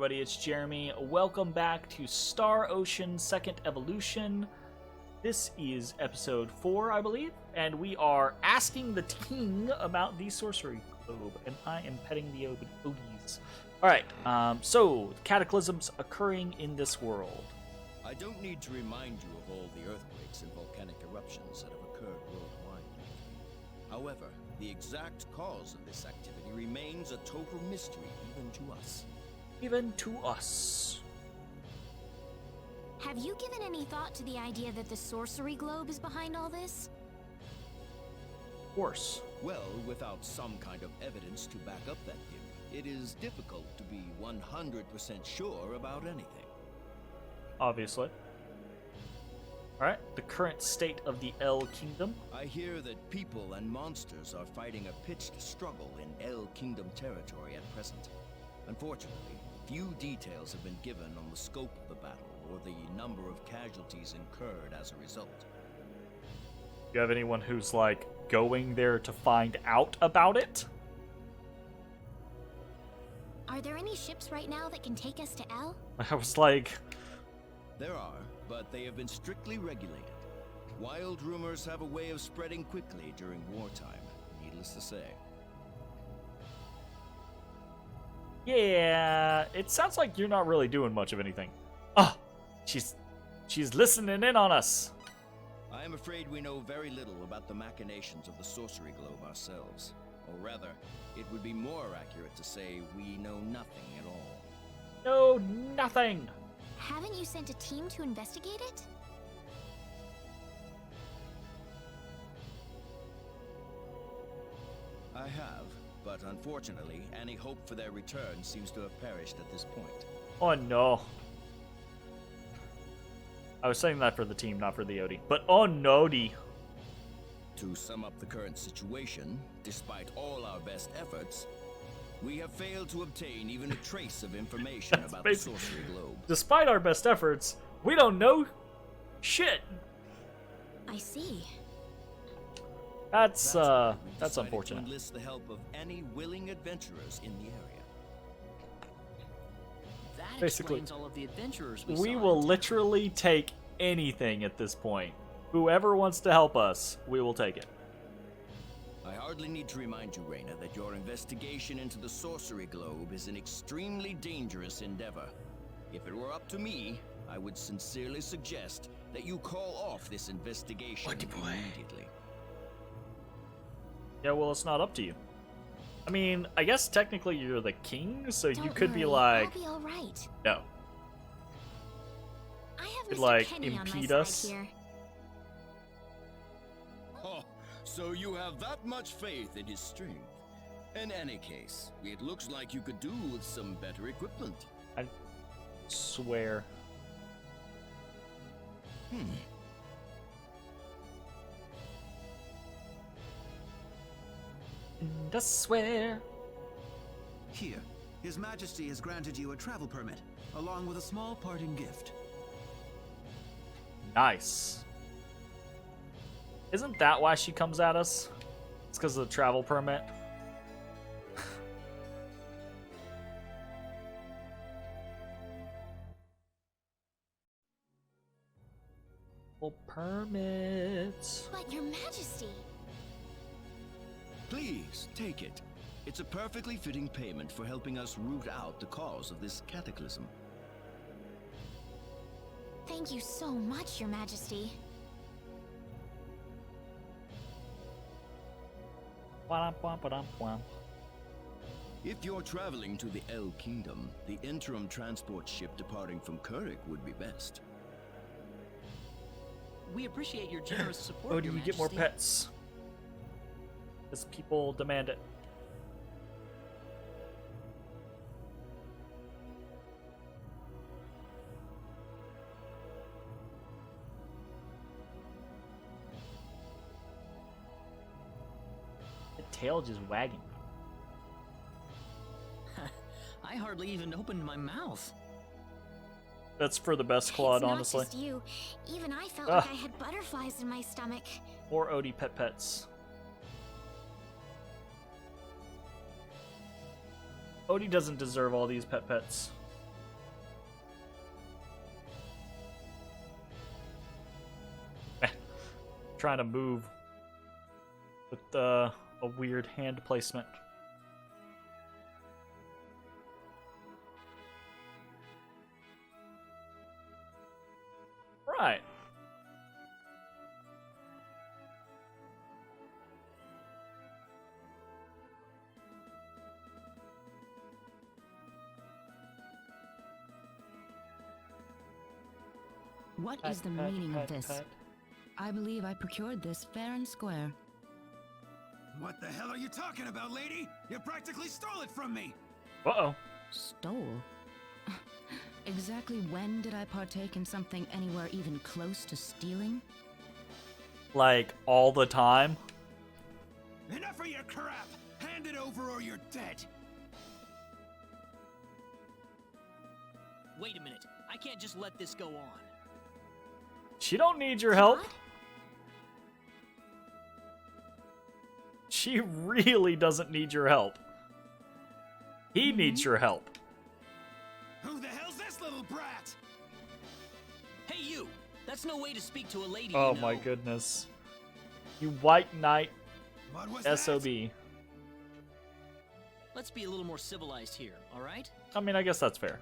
everybody, it's Jeremy. Welcome back to Star Ocean Second Evolution. This is episode 4, I believe, and we are asking the king about the sorcery globe, and I am petting the Odies. Alright, so, cataclysms occurring in this world. I don't need to remind you of all the earthquakes and volcanic eruptions that have occurred worldwide. However, the exact cause of this activity remains a total mystery even to us. Even to us. Have you given any thought to the idea that the sorcery globe is behind all this? Of course. Well, without some kind of evidence to back up that theory, it is difficult to be 100% sure about anything. Obviously. Alright, the current state of the El Kingdom. I hear that people and monsters are fighting a pitched struggle in El Kingdom territory at present. Unfortunately, few details have been given on the scope of the battle or the number of casualties incurred as a result. Do you have anyone who's, like, going there to find out about it? Are there any ships right now that can take us to El? I was like... There are, but they have been strictly regulated. Wild rumors have a way of spreading quickly during wartime, needless to say. Yeah, it sounds like you're not really doing much of anything. Ah, she's listening in on us. I am afraid we know very little about the machinations of the sorcery globe ourselves. Or rather, it would be more accurate to say we know nothing at all. No, nothing. Haven't you sent a team to investigate it? I have, but unfortunately, any hope for their return seems to have perished at this point. Oh no. I was saying that for the team, not for the Odie. But oh no-de. To sum up the current situation, despite all our best efforts, we have failed to obtain even a trace of information That's about the sorcery globe. Despite our best efforts, we don't know shit. I see. That's why we that's decided unfortunate. To enlist the help of any willing adventurers in the area. That Basically, explains all of the adventurers we We saw will in town. literally take anything at this point. Whoever wants to help us, we will take it. I hardly need to remind you, Reyna, that your investigation into the sorcery globe is an extremely dangerous endeavor. If it were up to me, I would sincerely suggest that you call off this investigation immediately. Yeah, well, it's not up to you. I mean, I guess technically you're the king, so you Don't could be worry, like, I'll be all right. no. I have Could, Mr. like, Kenny on my impede side us? here. Oh, so you have that much faith in his strength. In any case, it looks like you could do with some better equipment. I swear. I swear. Here, His Majesty has granted you a travel permit, along with a small parting gift. Nice. Isn't that why she comes at us? It's because of the travel permit. Well, permits. But Your Majesty, Please, take it. It's a perfectly fitting payment for helping us root out the cause of this cataclysm. thank you so much, Your Majesty. Womp, womp, womp, womp. If you're traveling to the El Kingdom, the interim transport ship departing from Kurik would be best. We appreciate your generous support. Oh, do Your we get more Majesty. pets? Because people demand it. The tail just wagging. I hardly even opened my mouth. That's for the best Claude, It's honestly. not just you. Even I felt Ugh. like I had butterflies in my stomach. Or Odie pets. Odie doesn't deserve all these pets. trying to move with a weird hand placement. Right. What is the meaning of this? I believe I procured this fair and square. What the hell are you talking about, lady? You practically stole it from me! Uh-oh. Stole? Exactly when did I partake in something anywhere even close to stealing? Like, all the time? Enough of your crap! Hand it over or you're dead! Wait a minute. I can't just let this go on. She don't need your help. Claude? She really doesn't need your help. He needs your help. Who the hell's this little brat? Hey, you! That's no way to speak to a lady, Oh you know. my goodness. You white knight What was that? SOB. Let's be a little more civilized here, all right? I mean, I guess that's fair.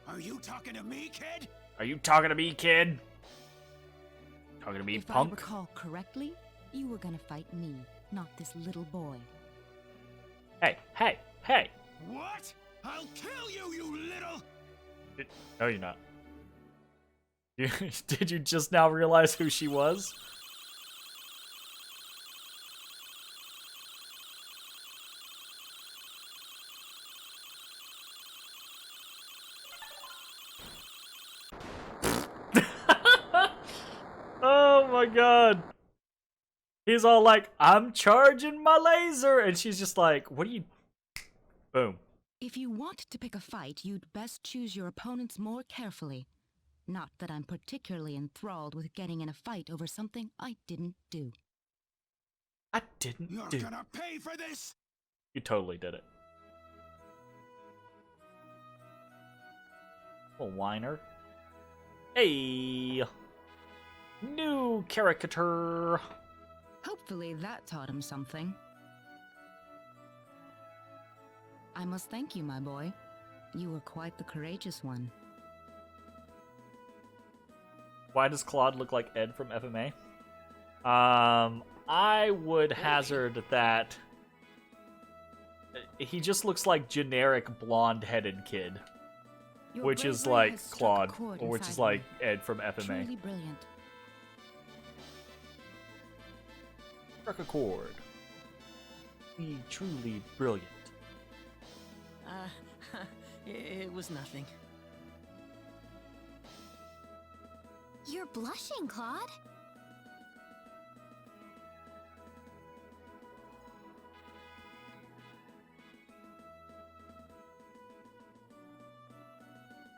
Are you talking to me, kid? Are you talking to me, kid? Talking to me, If I punk? recall correctly, you were gonna fight me, not this little boy. Hey, hey, hey! What? I'll kill you, you little... No, you're not. Did you just now realize who she was? Oh my god. He's all like, I'm charging my laser. And she's just like, what are you... Boom. If you want to pick a fight, you'd best choose your opponents more carefully. Not that I'm particularly enthralled with getting in a fight over something I didn't do. I didn't You're do. gonna pay for this! You totally did it. Little whiner. Hey! New caricature. Hopefully that taught him something. I must thank you, my boy. You were quite the courageous one. Why does Claude look like Ed from FMA? I would hazard that he just looks like generic blonde-headed kid, Your which is bravery like has struck a Claude, chord or which is inside like me. Ed from FMA. Truly brilliant. Struck a chord. Be truly brilliant. It was nothing. You're blushing, Claude.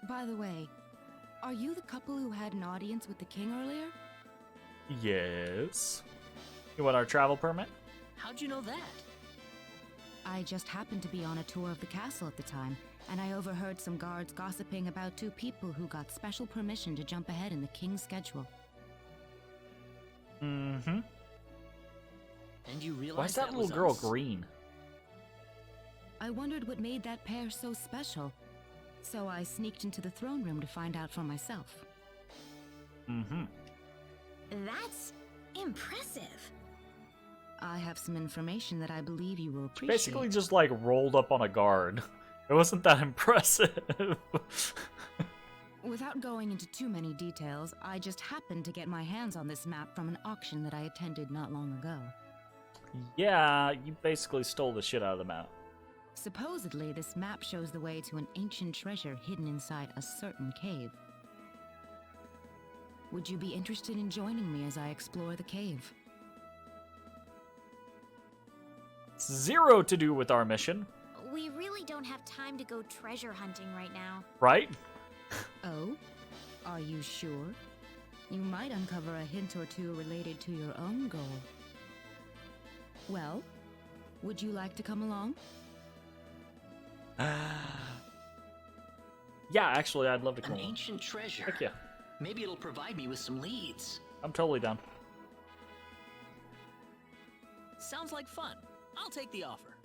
By the way, are you the couple who had an audience with the king earlier? Yes. You want our travel permit? How'd you know that? I just happened to be on a tour of the castle at the time, and I overheard some guards gossiping about two people who got special permission to jump ahead in the king's schedule. Mm-hmm. And you realized Why is that little was girl us? green? I wondered what made that pair so special, so I sneaked into the throne room to find out for myself. Mm-hmm. That's impressive. I have some information that I believe you will appreciate. Basically just like rolled up on a guard. It wasn't that impressive. Without going into too many details, I just happened to get my hands on this map from an auction that I attended not long ago. Yeah, you basically stole the shit out of the map. Supposedly, this map shows the way to an ancient treasure hidden inside a certain cave. Would you be interested in joining me as I explore the cave? Zero to do with our mission, We really don't have time to go treasure hunting right now. right? Oh? Are you sure? You might uncover a hint or two related to your own goal. Well, would you like to come along? Yeah, actually, I'd love to come An along. ancient treasure. Heck yeah, Maybe it'll provide me with some leads. I'm totally down. Sounds like fun. I'll take the offer.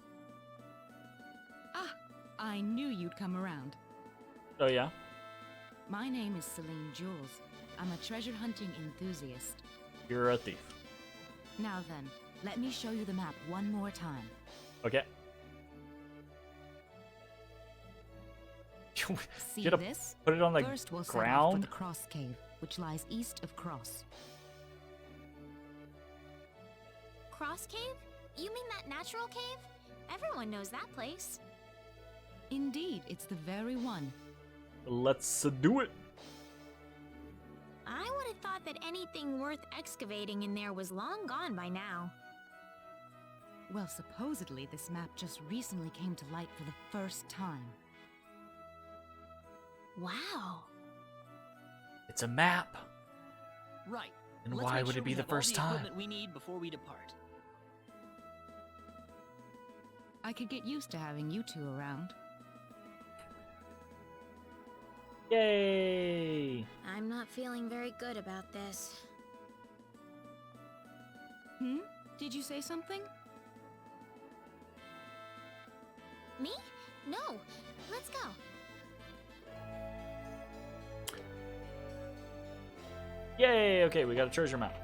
Ah, I knew you'd come around. Oh yeah? My name is Celine Jules. I'm a treasure hunting enthusiast. You're a thief. Now then, let me show you the map one more time. Okay. See You gotta this? put it on the First, we'll set off for ground? the Cross Cave, which lies east of Cross. Cross Cave? You mean that natural cave? Everyone knows that place. Indeed, it's the very one. Let's do it. I would have thought that anything worth excavating in there was long gone by now. Well, supposedly this map just recently came to light for the first time. Wow. It's a map. Right. And Let's why make would sure it be we the have all first time? equipment we need before we depart. I could get used to having you two around. Yay! I'm not feeling very good about this. Hmm? Did you say something? Me? No. Let's go. Yay! Okay, we got a treasure map.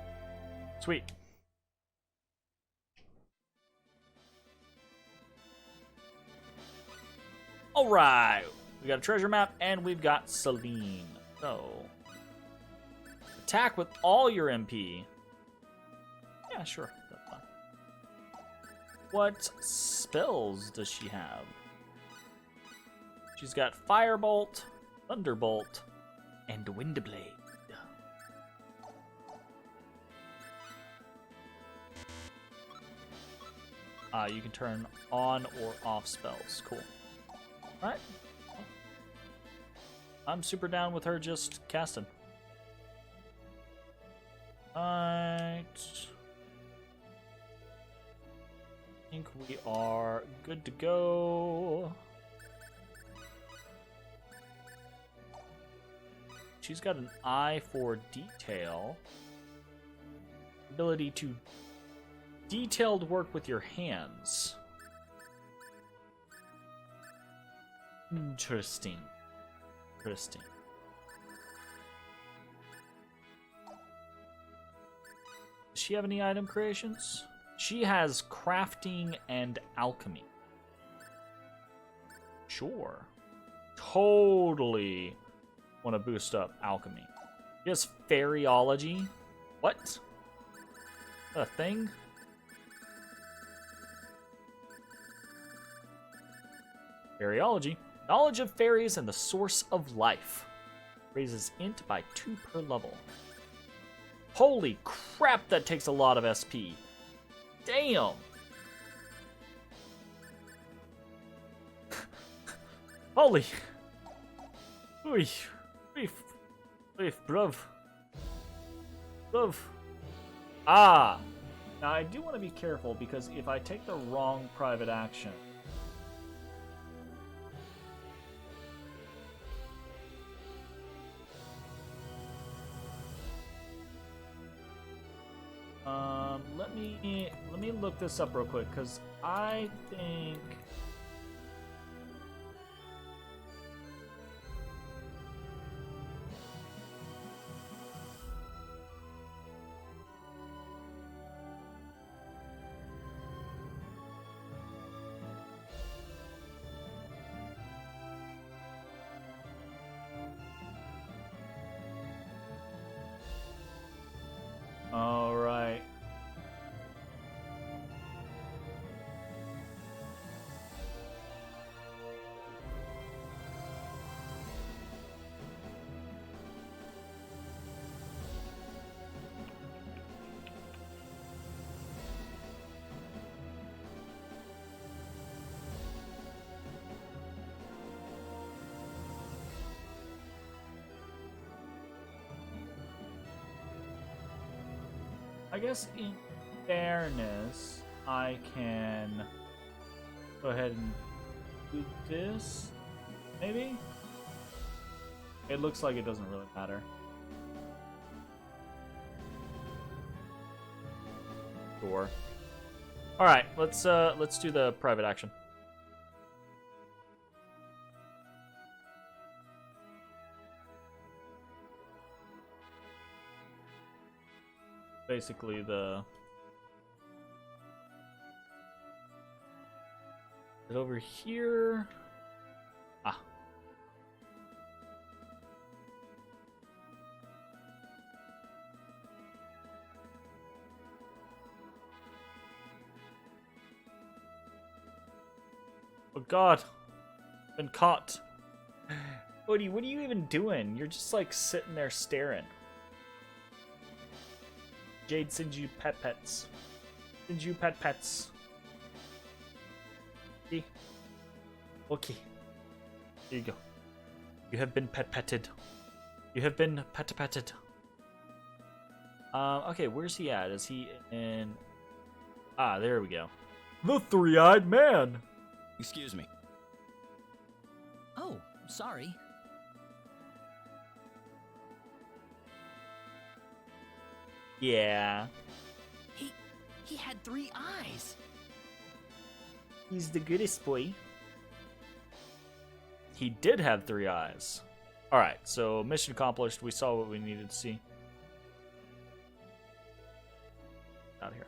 Sweet. Alright! We got a treasure map and we've got Celine. So, attack with all your MP. Yeah, sure. That's fine. What spells does she have? She's got Firebolt, Thunderbolt, and Windblade. You can turn on or off spells. Cool. Alright. I'm super down with her just casting. Alright. I think we are good to go. She's got an eye for detail. Ability to detailed work with your hands. Interesting. Interesting. Does she have any item creations? She has crafting and alchemy. Sure. Totally want to boost up alchemy. She has fairyology. What? A thing? Fairyology. Knowledge of fairies and the source of life. Raises int by 2 per level. Holy crap, that takes a lot of SP. Damn. Holy. Oy. Beef. Beef, bruv. Bruv. Ah. Now I do want to be careful because if I take the wrong private action, let me look this up real quick because I think all right. I guess in fairness, I can go ahead and do this, maybe? It looks like it doesn't really matter. Sure. All right, let's do the private action. Basically the is it over here. Ah. Oh God, been caught. Odie, what are you even doing? You're just like sitting there staring. Jade sends you pets. Sends you pets. Okay. Okay. Here you go. You have been petted. You have been petted. Okay, where's he at? Is he in... Ah, there we go. The three-eyed man! Excuse me. Oh, sorry. Yeah. He had 3 eyes. He's the goodest boy. He did have 3 eyes. Alright, so mission accomplished. We saw what we needed to see. Out of here.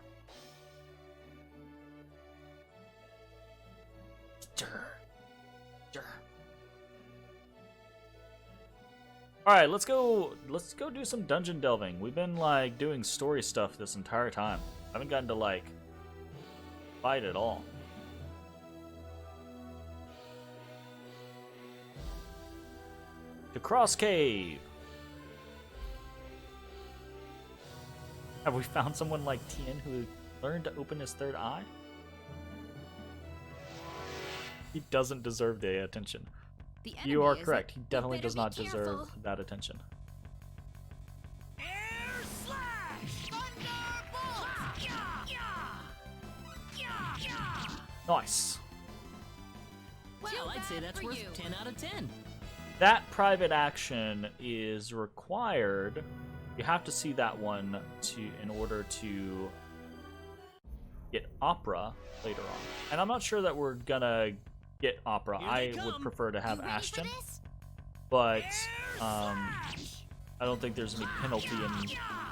Alright, let's go do some dungeon delving. We've been like doing story stuff this entire time. I haven't gotten to like fight at all. The Cross Cave. Have we found someone like Tien who learned to open his 3rd eye? He doesn't deserve the attention. The You are enemy is correct. a- He definitely better does be not deserve careful. that attention. Air slash! Thunderbolt! Nice. Well, I'd say that's worth 10 out of 10. That private action is required. You have to see that one in order to get Opera later on. And I'm not sure that we're gonna get Opera. Here they I would come. prefer to have You ready for Ashton, this? but I don't think there's any penalty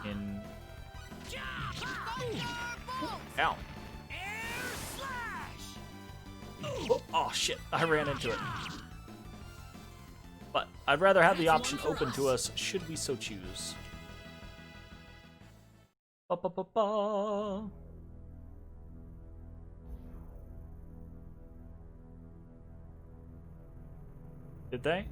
in. Ow. Oh shit! I ran into it. But I'd rather have the That's option one for open to us. us should we so choose. Ba ba ba ba. Did they?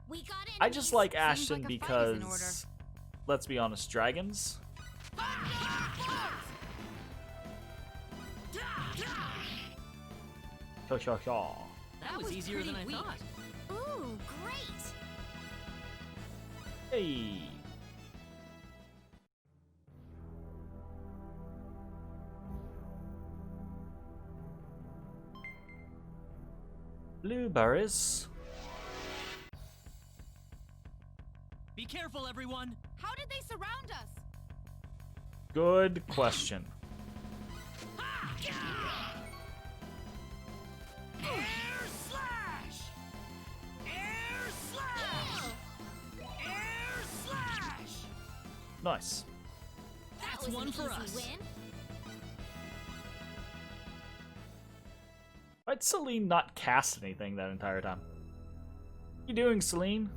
We got it. I just like Seems Ashton like a fight is in because, let's be honest, dragons. Cha cha cha. That was easier than I thought. Ooh, great. Hey. Blueberries. Be careful, everyone. How did they surround us? Good question. Air slash! Air slash! Air slash! Nice. That's That was one an for easy us. win. Why'd Celine not cast anything that entire time? What you doing, Celine?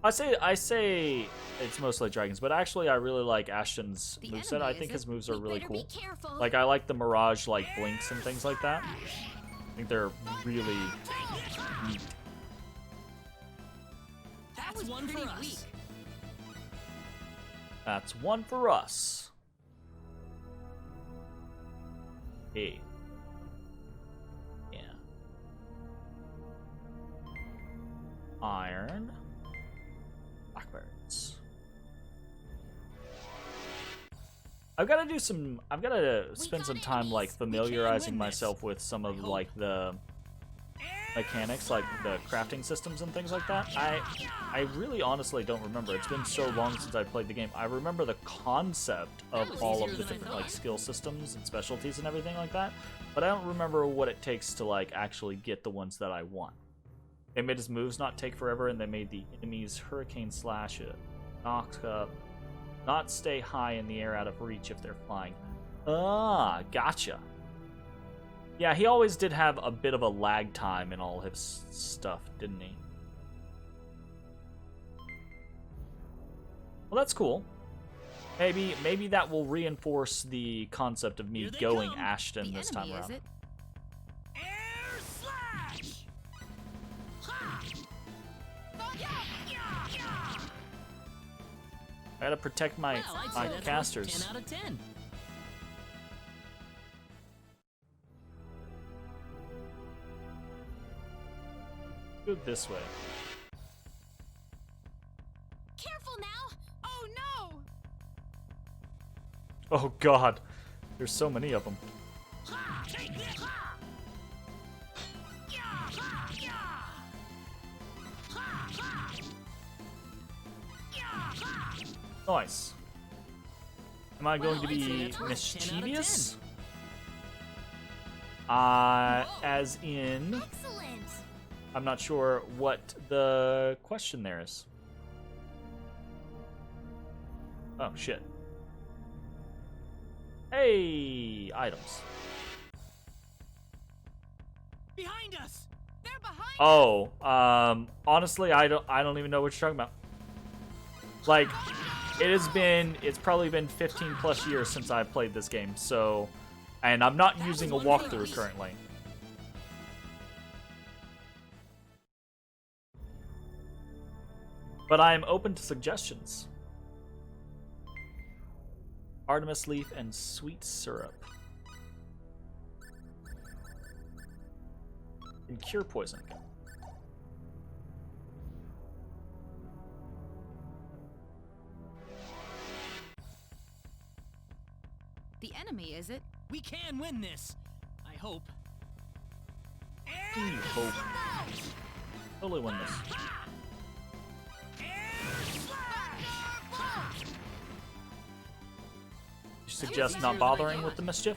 I say it's mostly dragons, but actually I really like Ashton's The moveset. I enemy think is his moves are We really better cool. be careful. Like I like the Mirage like blinks and things like that. I think they're really neat. That's was one for pretty us. weak. That's one for us. Hey. Yeah. Iron. Blackbirds. I've got to spend got some time like enemies. familiarizing win this. myself with some I of hope. like the mechanics, like the crafting systems and things like that. I really honestly don't remember. It's been so long since I played the game. I remember the concept of all of the different like skill systems and specialties and everything like that, but I don't remember what it takes to like actually get the ones that I want. They made his moves not take forever, and they made the enemies hurricane slash it, knock up, not stay high in the air out of reach if they're flying. Ah, gotcha. Yeah, he always did have a bit of a lag time in all his stuff, didn't he? Well, that's cool. Maybe that will reinforce the concept of me going Ashton this time around. Air slash! Ha! I gotta protect my Well, I'd say my that's casters. 10 out of 10. Go this way. Careful now! Oh no! Oh god, there's so many of them. Ha! Take this! Ha! Yeah! Ha! Yeah! Ha! Ha! Yeah! Ha! Nice. Am I going to Well, I'd say be that's worth 10 out of mischievous? 10. As in, Excellent! I'm not sure what the question there is. Oh, shit. Hey, items. Behind us! They're behind Oh, honestly, I don't even know what you're talking about. Like, it's probably been 15 plus years since I played this game, so, and I'm not using a walkthrough currently. But I am open to suggestions. Artemis leaf and sweet syrup. And cure poison. The enemy, is it? We can win this. I hope. You hope. Totally win this. You suggest not bothering with the mischief?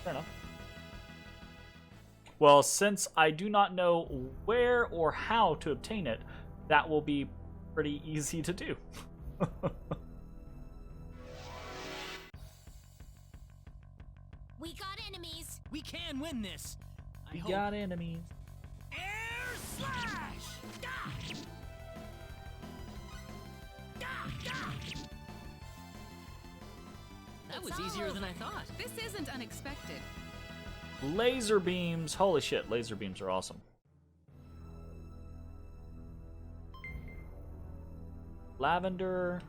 Fair enough. Well, since I do not know where or how to obtain it, that will be pretty easy to do. We got enemies! We can win this. I We hope. got enemies. Air slash! Da! Da! Da! That was easier than I thought. This isn't unexpected. Laser beams. Holy shit, laser beams are awesome. Lavender.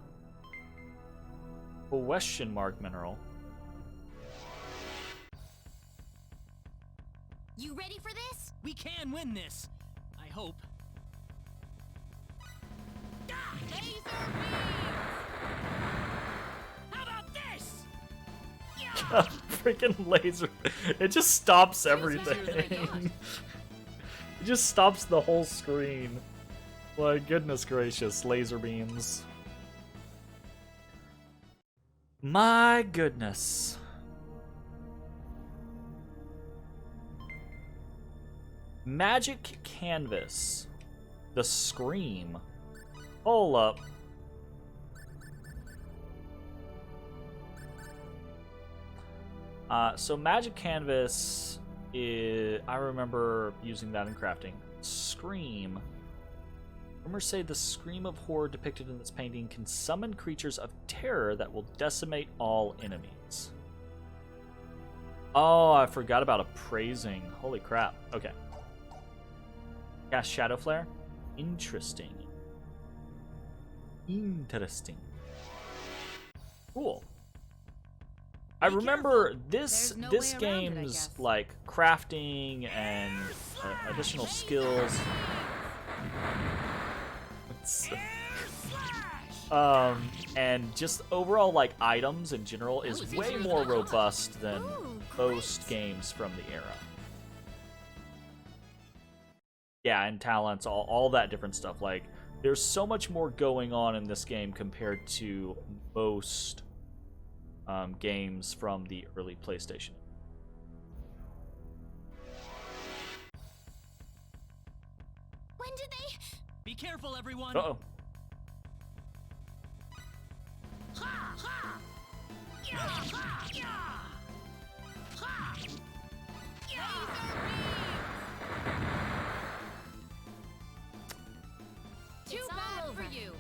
Question mark mineral. You ready for this? We can win this. I hope. Da! Laser beams! How about this? Yeah! Freaking laser. It just stops easier than I everything. thought. It just stops the whole screen. My goodness gracious, laser beams. My goodness. Magic canvas. The Scream. Hold up. So magic canvas is, I remember using that in crafting. Scream. Rumors say the scream of horror depicted in this painting can summon creatures of terror that will decimate all enemies. Oh, I forgot about appraising. Holy crap. Okay. Cast Shadow Flare. Interesting. Interesting. Cool. I remember this There's no this way around it, I game's guess. like crafting and additional skills. And just overall like items in general is was way easier than more I thought. robust than Ooh, most games from the era. yeah, and talents, all that different stuff. Like, there's so much more going on in this game compared to most games from the early PlayStation. When did they? Be careful, everyone. Uh-oh. Ha! Ha! Yeah! Ha! Yeah! Ha! Too bad for you.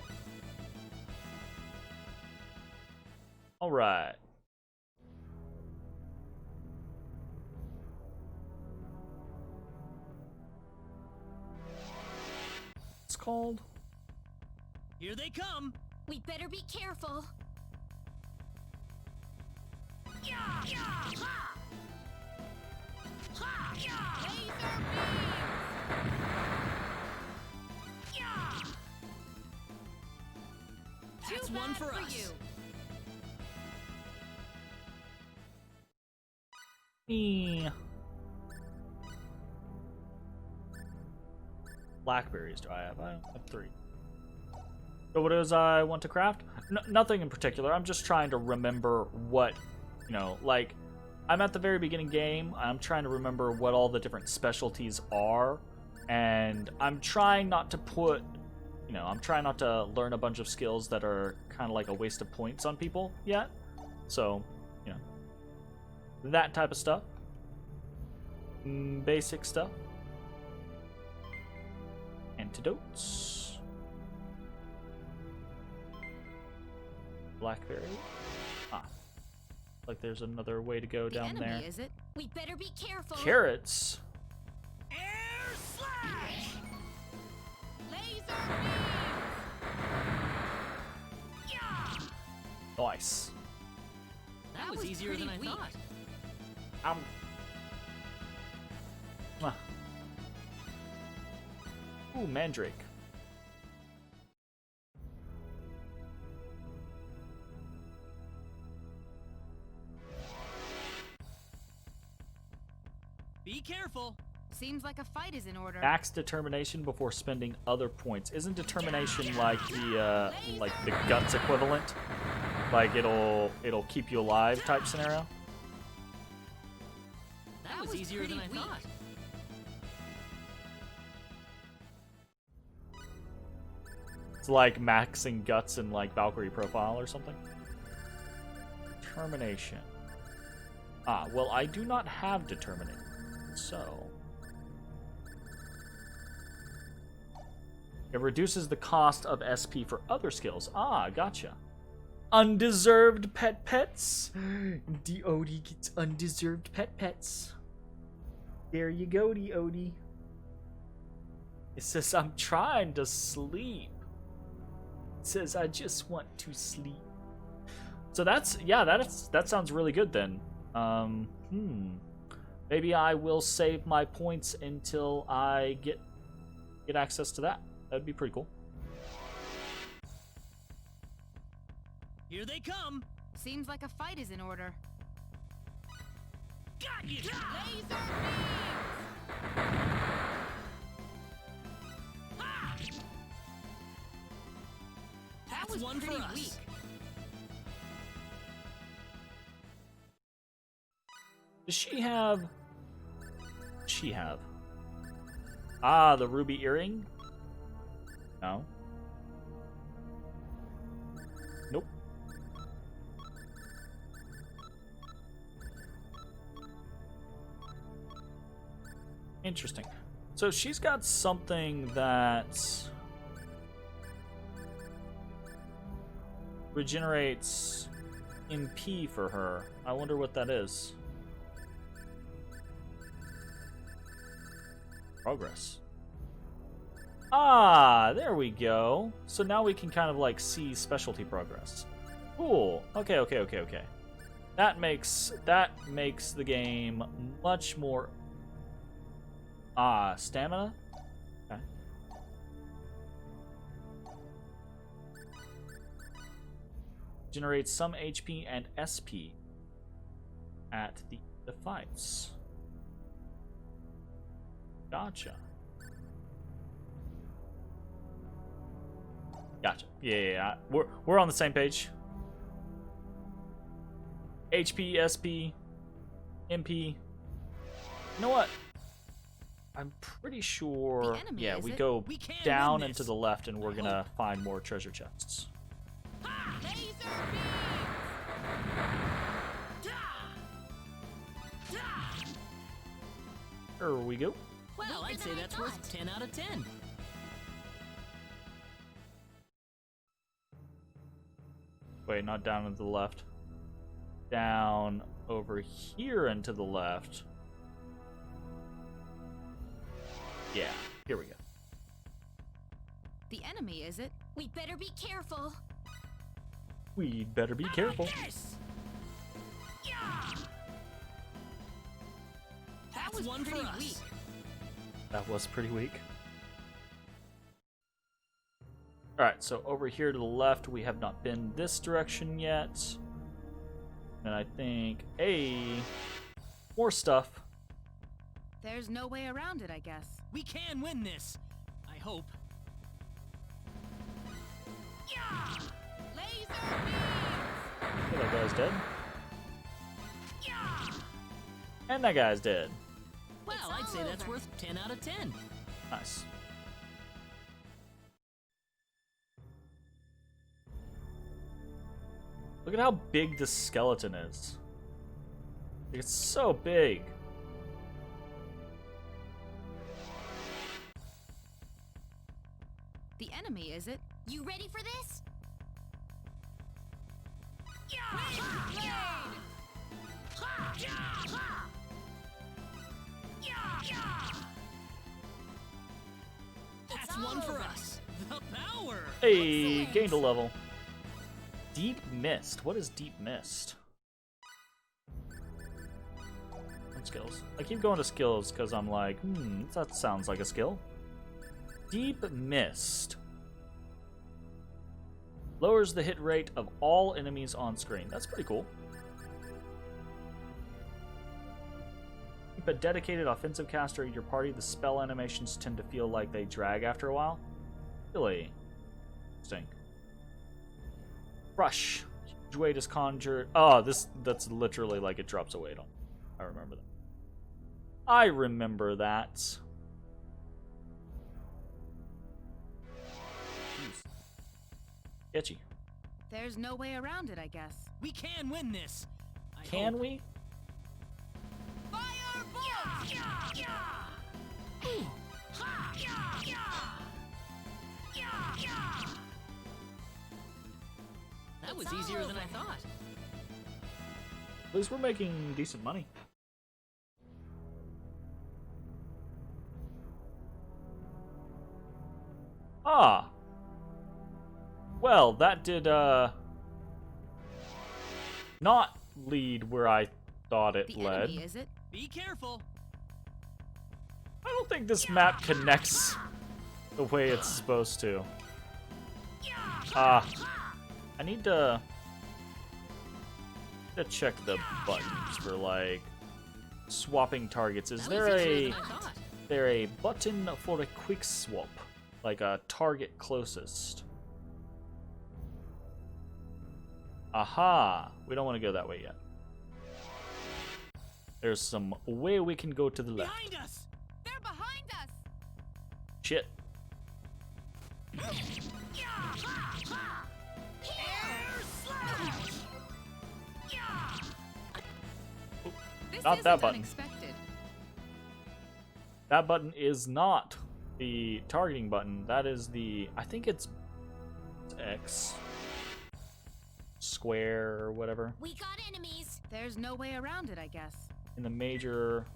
All right. It's called. Here they come. We better be careful. Yeah! Yeah! Ha! Ha! Yeah! Laser beam! Yeah! That's one for us. Blackberries do I have? I have 3. So what is I want to craft? Nothing in particular. I'm just trying to remember what, you know, like, I'm at the very beginning game. I'm trying to remember what all the different specialties are. And I'm trying not to put, you know, I'm trying not to learn a bunch of skills that are kind of like a waste of points on people yet. So, you know, that type of stuff. Basic stuff. Antidotes. Blackberry. Ah. Like there's another way to go The down enemy, there. is it? We better be careful. Carrots. Air slash! Laser Yeah! Nice. That was easier than I thought. Ah. Ooh, Mandrake. Be careful. Seems like a fight is in order. Max determination before spending other points. Isn't determination like the guts equivalent? Like it'll keep you alive type scenario? That was easier than I thought. It's like maxing guts in like Valkyrie profile or something. Determination. Ah, well I do not have determination, so it reduces the cost of SP for other skills. Ah, gotcha. Undeserved pets. Deodie gets undeserved pets. There you go, Deodie. It says I'm trying to sleep. It says I just want to sleep. So that's, yeah, that sounds really good then. Maybe I will save my points until I get access to that. That'd be pretty cool. Here they come. Seems like a fight is in order. Got you. Laser Ha! That's one for us. weak. Does she have? Ah, the ruby earring? No. Nope. Interesting. So she's got something that regenerates MP for her. I wonder what that is. Progress. Ah, there we go. So now we can kind of like see specialty progress. Cool. Okay. That makes the game much more. Ah, stamina. Okay. Generates some HP and SP at the fights. Gotcha. Gotcha. Yeah. We're on the same page. HP, SP, MP. You know what? I'm pretty sure. The enemy, Yeah, is we it? go We can down win and to this. the left, and we're I gonna find more treasure chests. Ha! Laser beams! Da! Da! Here we go. Well, I'd say than I that's worth thought. 10 out of 10. Wait, not down and to the left. Down over here and to the left. Yeah, here we go. The enemy, is it? We better be careful. We better be How careful. about this? Yeah! That's was one for pretty us. weak. That was pretty weak. Alright, so over here to the left, we have not been this direction yet. And I think, hey, more stuff. There's no way around it, I guess. We can win this. I hope. Yeah! Laser beams! Okay, that guy's dead. Yeah! And that guy's dead. Well, It's I'd all say that's over. worth 10 out of 10. Nice. Look at how big this skeleton is. It's so big. The enemy, is it? You ready for this? Yeah! Ha! Yeah! Ha! Yeah! Ha! Yeah! Yeah! That's all one for over. us. The power. Hey, Excellent. gained a level. Deep Mist. What is Deep Mist? Skills. I keep going to skills because I'm like, that sounds like a skill. Deep Mist. Lowers the hit rate of all enemies on screen. That's pretty cool. Keep a dedicated offensive caster in your party. The spell animations tend to feel like they drag after a while. Really interesting. Rush. Huge weight is conjured. Oh, that's literally like it drops a weight on. I remember that. I remember that. Jeez. Itchy. There's no way around it, I guess. We can win this. I Can hope. we? Firebolt! Yeah! Yeah! Ooh. Ha! Yeah! Yeah! Yeah! Yeah! That was It's all easier than I over. thought. At least we're making decent money. Ah. Well, that did, not lead where I thought it The led. enemy, is it? Be careful. I don't think this map connects the way it's supposed to. I need to check the buttons for, like, swapping targets. Is That there was easier a than I thought. there a button for a quick swap? Like a target closest? Aha! We don't want to go that way yet. There's some way we can go to the left. Behind us! They're behind us! Shit. Yeah! Ha! Ha! Air slash! Yeah! This Not isn't that button. unexpected. That button is not the targeting button. That is the... I think it's X. Square or whatever. We got enemies. There's no way around it, I guess. In the major...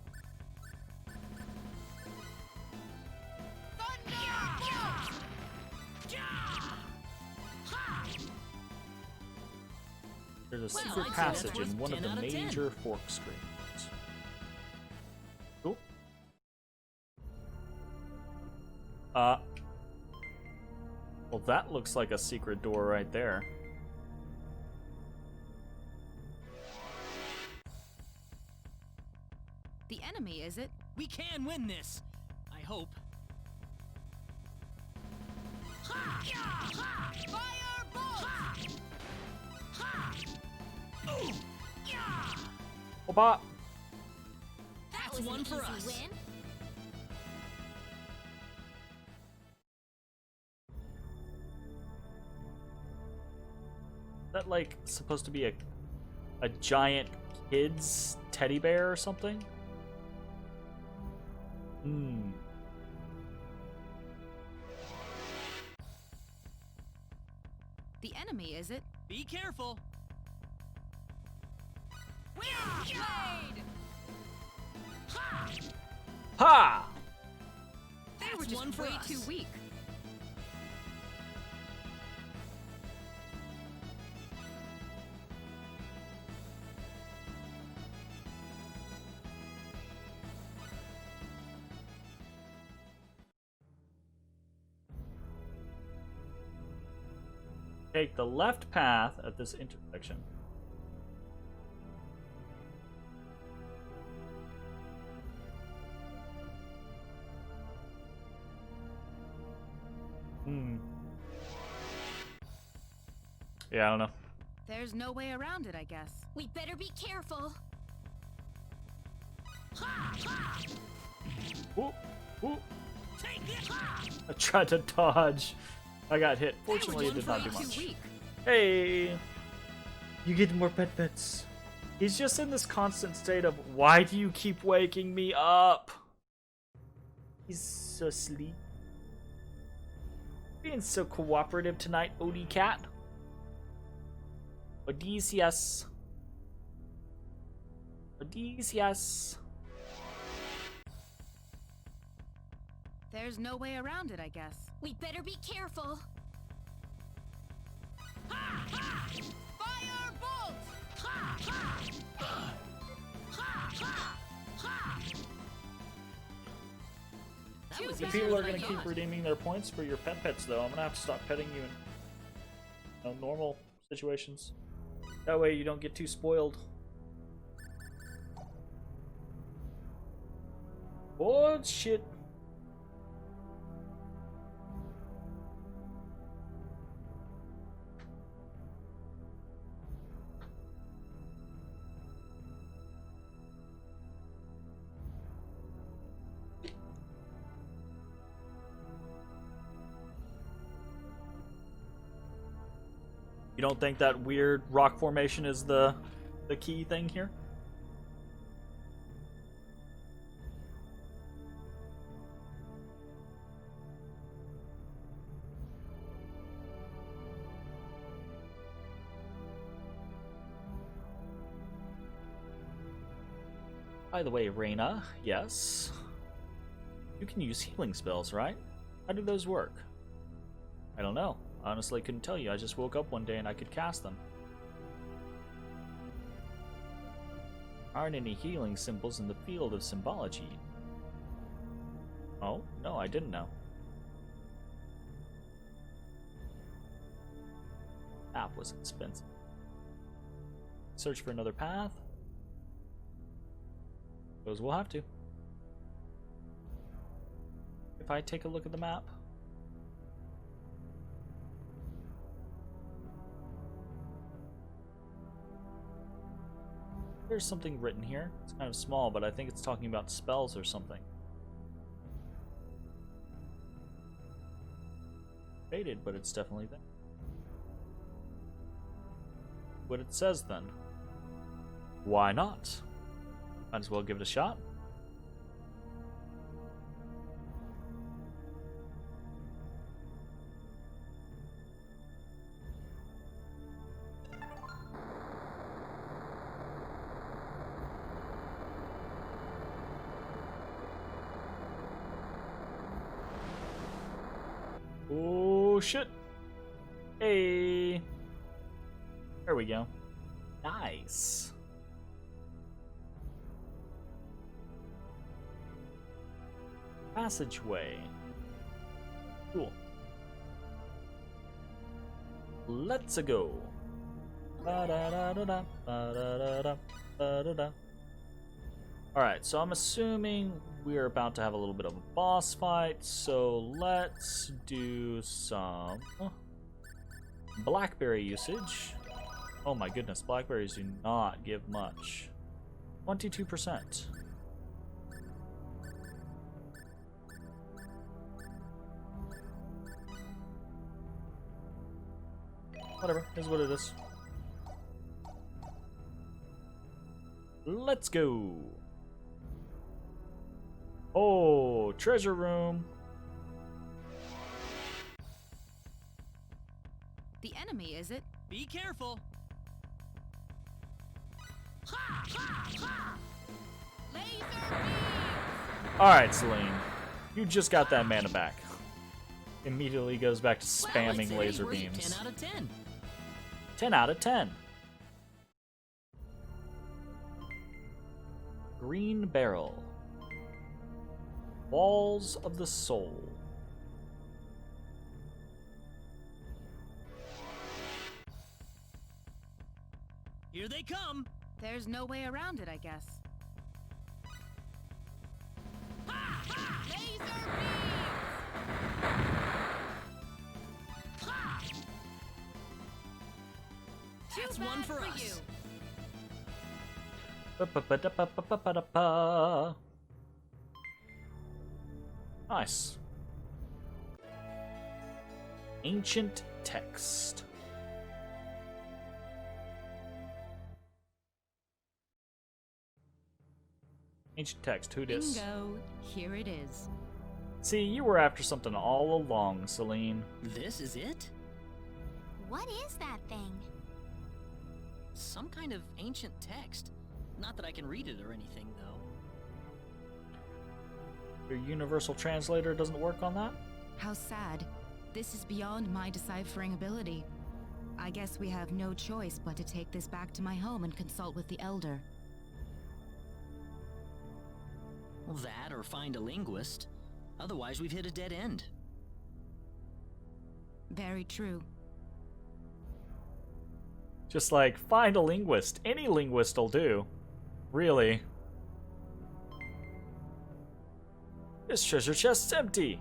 There's a Well, secret I'd say that's passage worth in one of 10 the out of 10. major fork screens. Cool. Well, that looks like a secret door right there. The enemy, is it? We can win this. I hope. Ha! Yeah! Ha! Firebolt! Ha! Ooh! Yeah! Opa! That That's was one an for easy us. win. Is that like supposed to be a giant kid's teddy bear or something? Hmm. The enemy, is it? Be careful. We are played. Ha! Ha! They were That's just one for way us. too weak. Take the left path at this intersection. Hmm. Yeah, I don't know. There's no way around it, I guess. We better be careful. Ha! Ha! Ooh, ooh. Take this! Ha! I tried to dodge. I got hit. They were Fortunately, it just did not way do too much. weak. Hey! You get more pets. He's just in this constant state of, why do you keep waking me up? He's so asleep. Being so cooperative tonight, Odie Cat. Odysseus. Odysseus. There's no way around it, I guess. We better be careful. Ha! Ha! Firebolt! Ha! Ha! Ha! Ha! Ha! That was If easier people are than I going to keep thought. redeeming their points for your pets, though, I'm going to have to stop petting you in normal situations. That way you don't get too spoiled. Oh, shit. You don't think that weird rock formation is the key thing here? By the way, Reina, yes. You can use healing spells, right? How do those work? I don't know. Honestly, couldn't tell you. I just woke up one day and I could cast them. Aren't any healing symbols in the field of symbology? Oh, no, I didn't know. App was expensive. Search for another path. Suppose we'll have to. If I take a look at the map. There's something written here. It's kind of small, but I think it's talking about spells or something. Faded, but it's definitely there. What it says then. Why not? Might as well give it a shot. Oh shit. Hey. There we go. Nice. Passageway. Cool. Let's go. Alright, so I'm assuming we are about to have a little bit of a boss fight, so let's do some blackberry usage. Oh my goodness, blackberries do not give much. 22%. Whatever, is what it is. Let's go. Oh, treasure room. The enemy, is it? Be careful. Ha! Ha! Ha! Laser beam! Alright, Celine. You just got that mana back. Immediately goes back to spamming laser beams. 10 out of 10. 10 out of 10. Green barrel. Walls of the soul. Here they come. There's no way around it, I guess. Ha! Ha! Laser beams! Ha! That's one for us. Ba-ba-ba-da-ba-ba-ba-da-ba. Nice. Ancient text. Ancient text, who dis? Bingo. Here it is. See, you were after something all along, Celine. This is it? What is that thing? Some kind of ancient text. Not that I can read it or anything, though. Your universal translator doesn't work on that? How sad. This is beyond my deciphering ability. I guess we have no choice but to take this back to my home and consult with the Elder. Well, that or find a linguist. Otherwise, we've hit a dead end. Very true. Just like, find a linguist. Any linguist will do. Really. This treasure chest's empty.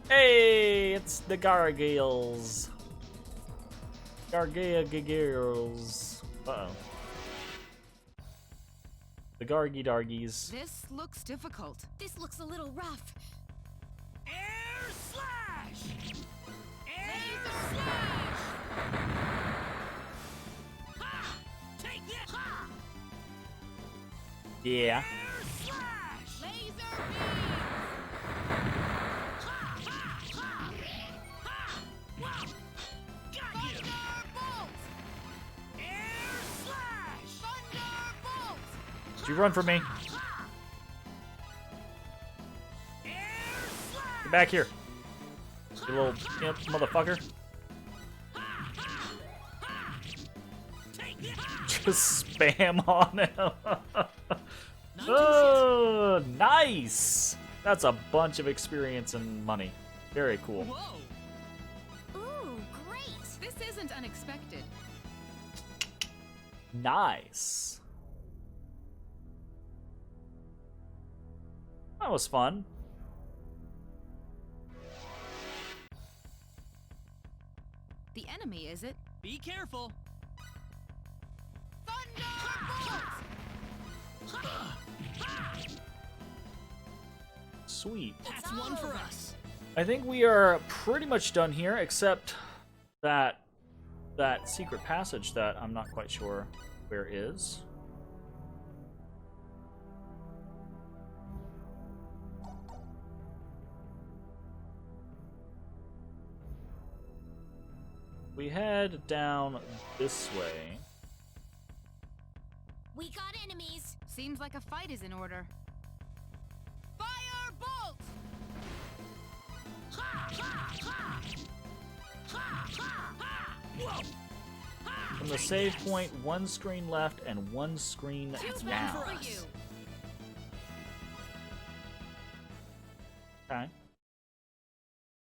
Hey, it's the gargoyles. Gargoyles. Uh-oh. The Gargy Dargies. This looks difficult. This looks a little rough. Air slash! Air slash! Ha! Take this! Ha! Yeah. Air slash! Laser beam! Ha! Ha! Ha! Ha! Wow! Got you! Thunderbolt! Air slash! Thunderbolt! Did you run from me? Get back here. You little imp motherfucker. Just spam on him. Oh, nice. That's a bunch of experience and money. Very cool. Whoa! Ooh, great! This isn't unexpected. Nice. That was fun. The enemy, is it? Be careful! Sweet. That's one for us. I think we are pretty much done here, except that secret passage that I'm not quite sure where is. We head down this way. We got enemies. Seems like a fight is in order. Firebolt! Ha! Ha! Ha! Ha! Ha! Ha! Whoa! Ha! From the save point, one screen left and one screen That's one down. for us. Okay.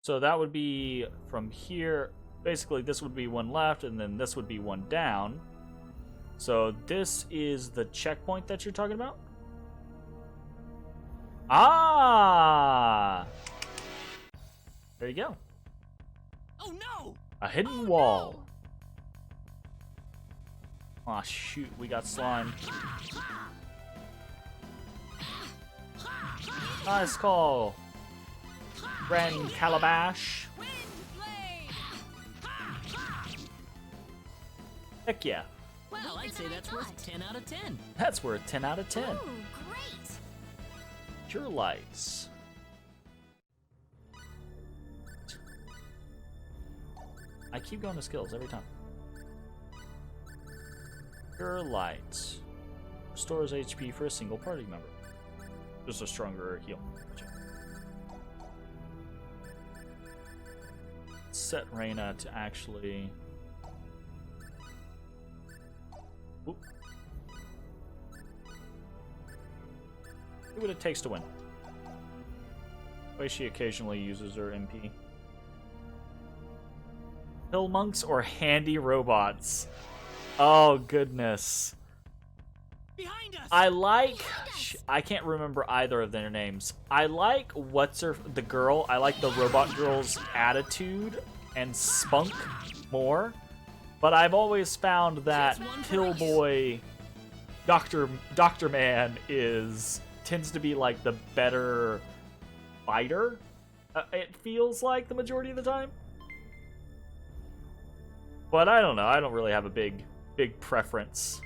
So that would be from here. Basically, this would be one left, and then this would be one down. So this is the checkpoint that you're talking about? Ah! There you go. Oh no! A hidden wall. Aw, shoot, we got slimed. Nice call. Grand Calabash. Heck yeah. Well, I'd say that's worth 10 out of 10. That's worth 10 out of 10. Ooh, great. Cure lights. I keep going to skills every time. Cure lights. Restores HP for a single party member. Just a stronger heal. Set Reyna to actually... Oop. See what it takes to win. The way she occasionally uses her MP. Hill monks or handy robots? Oh goodness. Behind us! I like... I can't remember either of their names. I like the girl. I like the robot girl's attitude and spunk more. But I've always found that Pillboy Dr. Man tends to be like the better fighter. It feels like the majority of the time. But I don't know. I don't really have a big preference.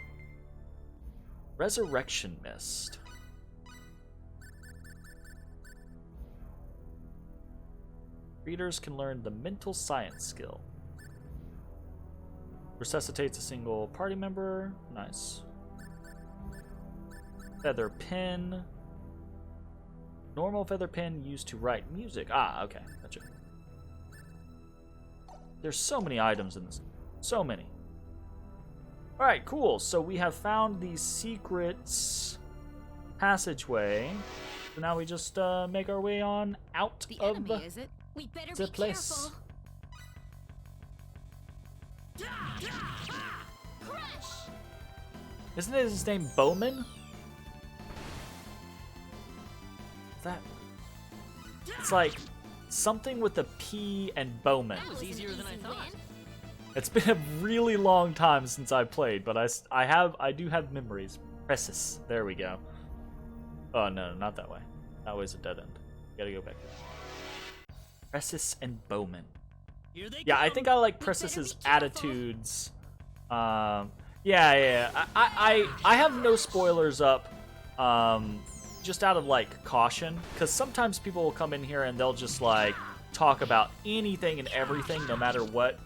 Resurrection Mist. Readers can learn the mental science skill. Resuscitates a single party member. Nice. Feather pen. Normal feather pen used to write music. Ah, okay. Gotcha. There's so many items in this. So many. Alright, cool. So we have found the secrets passageway. So now we just make our way on out The of enemy, is it? We better the be place. careful. Crush! Isn't his name Bowman? That... It's like something with a P and Bowman. That was easier than I thought. It's been a really long time since I played, but I do have memories. Presses. There we go. Oh no, not that way. That way's a dead end. Gotta go back. Presses and Bowman. Here they Yeah, I come. think I like better Pressis's be careful. attitudes. Yeah. I have no spoilers up. Just out of like caution, because sometimes people will come in here and they'll just like talk about anything and everything, no matter what.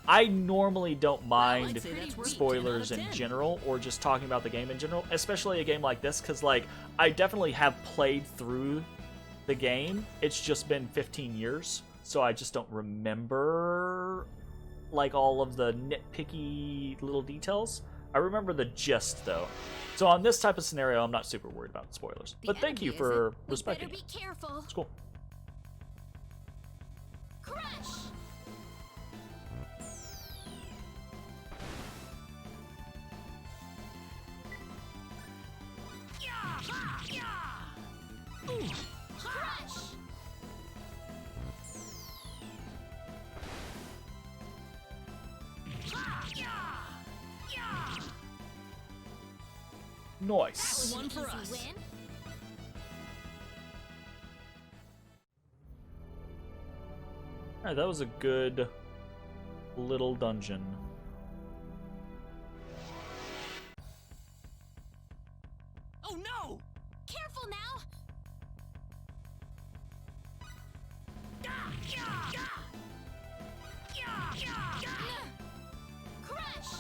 I normally don't mind I'd say that's worth 10 spoilers out in of 10. general, or just talking about the game in general, especially a game like this, because like I definitely have played through the game. It's just been 15 years, so I just don't remember like all of the nitpicky little details. I remember the gist though. So on this type of scenario, I'm not super worried about spoilers. The But thank you enemy, is for it? We respecting better it. be careful. It's cool. Crush! Crush! Nice. One for Easy us. win. Alright, that was a good little dungeon. Oh no! Careful now. Crush!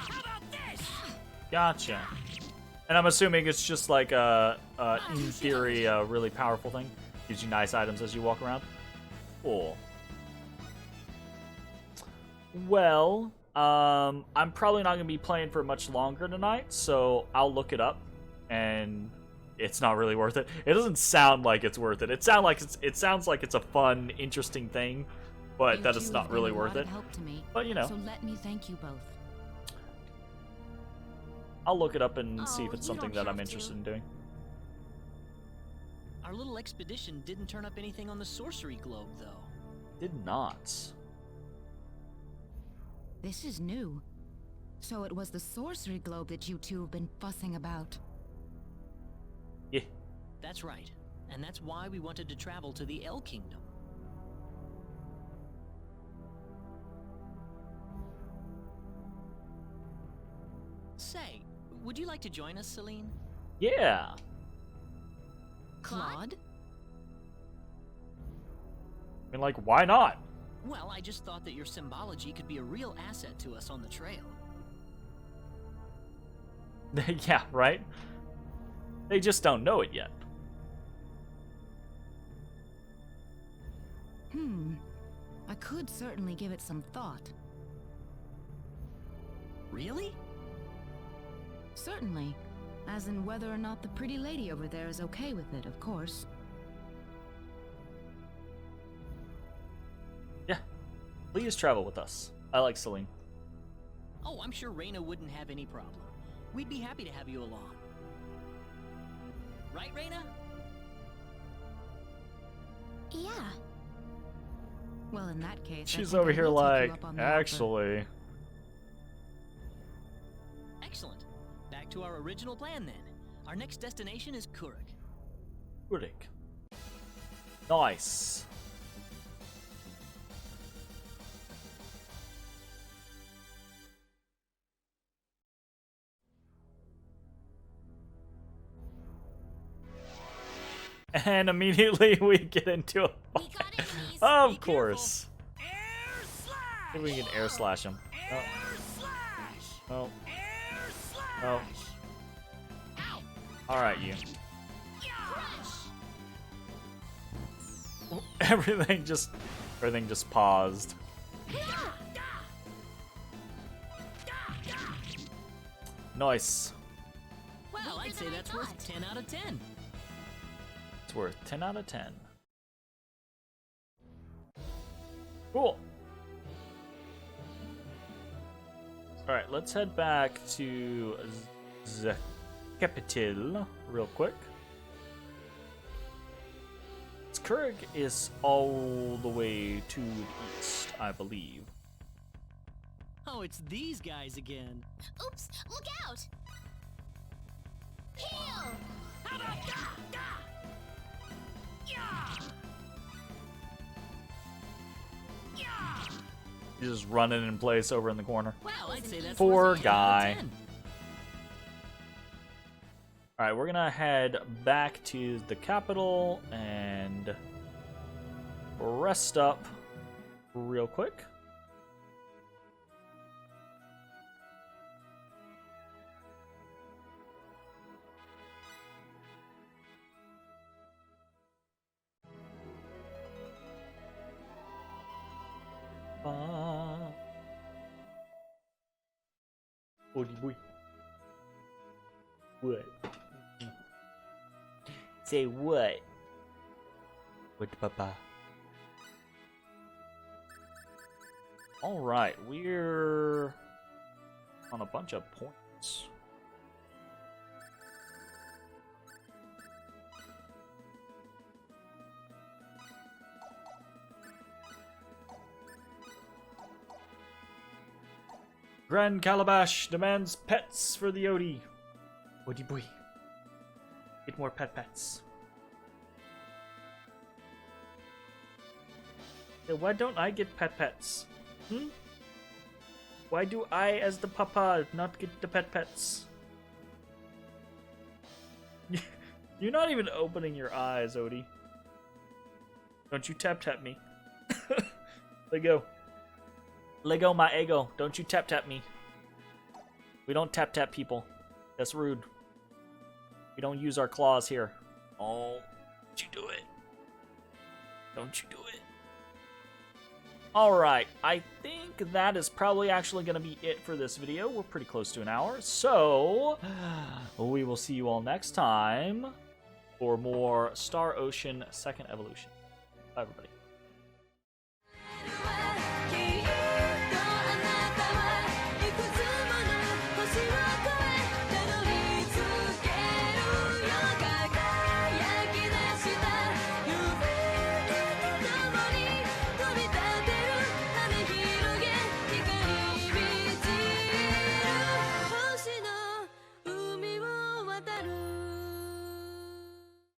How about this? Gotcha. And I'm assuming it's just like in theory, a really powerful thing. Gives you nice items as you walk around. Cool. Well, I'm probably not going to be playing for much longer tonight, so I'll look it up, and it's not really worth it. It doesn't sound like it's worth it. It sounds like it's a fun, interesting thing, but You that two is have not been really a worth lot it. of help to me, But, you know, so let me thank you both. I'll look it up and see Oh, if it's you something don't that I'm have interested to. in doing. Our little expedition didn't turn up anything on the sorcery globe, though. Did not. This is new. So it was the sorcery globe that you two have been fussing about. Yeah. That's right. And that's why we wanted to travel to the El Kingdom. Say, would you like to join us, Celine? Yeah. Claude? I mean, like, why not? Well, I just thought that your symbology could be a real asset to us on the trail. Yeah, right? They just don't know it yet. I could certainly give it some thought. Really? Certainly. As in whether or not the pretty lady over there is okay with it, of course. Yeah. Please travel with us. I like Celine. Oh, I'm sure Reina wouldn't have any problem. We'd be happy to have you along. Right, Reina? Yeah. Well, in that case, I She's think over I here will take you like, up on the offer. actually. Excellent. Back to our original plan then. Our next destination is Kurik. Kurik. Nice. And immediately we get into a We got enemies. Of Be course. Air slash! Maybe we can air slash him. Air slash! Oh. Air slash! Oh. Ow! Alright, you. Crush! Everything just paused. Nice. Well, I'd say that's worth 10 out of 10. It's worth 10 out of 10. Cool. Alright, let's head back to the capital real quick. Kurik is all the way to the east, I believe. Oh, it's these guys again. Oops, look out! Heal! He's just running in place over in the corner. Well, I'd say that's Poor worth a 10 out of guy. 10. Alright, we're gonna head back to the capital and rest up real quick. Oi, boy. What? Say what? What, papa? Alright, we're on a bunch of points. Grand Calabash demands pets for the Odie. Odie boy. Get more pets. Yeah, why don't I get pets? Hmm? Why do I, as the papa, not get the pets? You're not even opening your eyes, Odie. Don't you tap me. Let go. Let go my ego. Don't you tap me. We don't tap people. That's rude. We don't use our claws here. Oh, don't you do it. Don't you do it. Alright, I think that is probably actually going to be it for this video. We're pretty close to an hour. So, we will see you all next time for more Star Ocean 2nd Evolution. Bye, everybody.